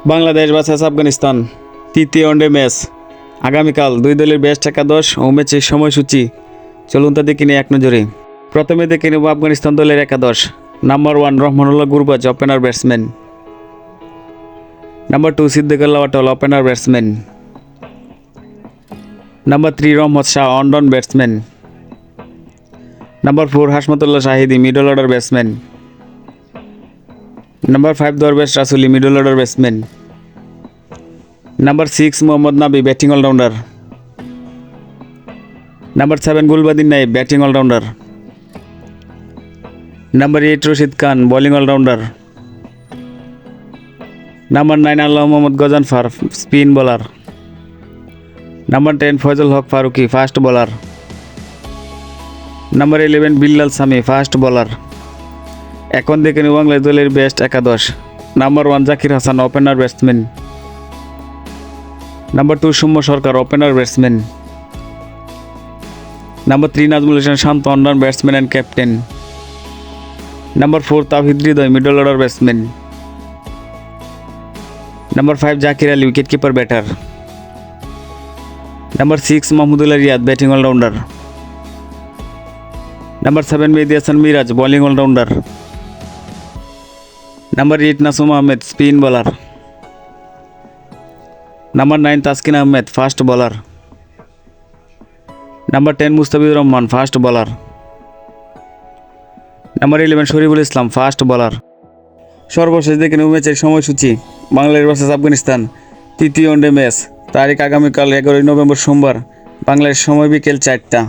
Bangladesh versus Afghanistan তৃতীয় one day match আগামীকাল দুই দলের বেস্ট একাদশ ও ম্যাচের সময়সূচি চলুন তা দেখে নিই এক নজরে। প্রথমে দেখে নেব আফগানিস্তান দলের একাদশ। Number 1 Rahmanullah Gurbaz opener batsman. Number 2 Siddiqullah Atal opener batsman. Number 3 Rahmat Shah on batsman. Number 4 Hashmatullah Shahidi middle order batsman. Number 5 Darwish Rasooli middle order batsman. Number 6 Mohammad Nabi batting allrounder. Number 7 Gulbadin Naib batting allrounder. Number 8 Rashid Khan bowling allrounder. Number 9 Allah Mohammad Ghazanfar spin bowler. Number 10 Fazal Haq Farooqi fast bowler. Number 11 Billal Sami fast bowler. এখন দেখে নিব বাংলাদেশ দলের best একাদশ। Number 1 Zakir Hasan opener batsman. Number 2 Soumya Sarkar opener batsman. Number 3 Najmul Hossain Shanto on batsman and captain. Number 4 Towhid Hridoy middle order batsman. Number 5 Jaker Ali wicket keeper batter. Number 6 Mahmudullah Riyad batting allrounder. Number 7 Mehidy Hasan Miraz bowling allrounder. Number 8 Nasum Ahmed spin bowler. Number 9 Taskin Ahmed fast bowler. Number 10 Mustafizur Rahman fast bowler. Number 11 Shariful Islam fast bowler. সর্বশেষ দেখে নেব ম্যাচের সময়সূচি। Bangladesh versus Afghanistan তৃতীয় one day match. তারিখ আগামীকাল 11 November সোমবার। বাংলাদেশ সময় বিকেল 4টা।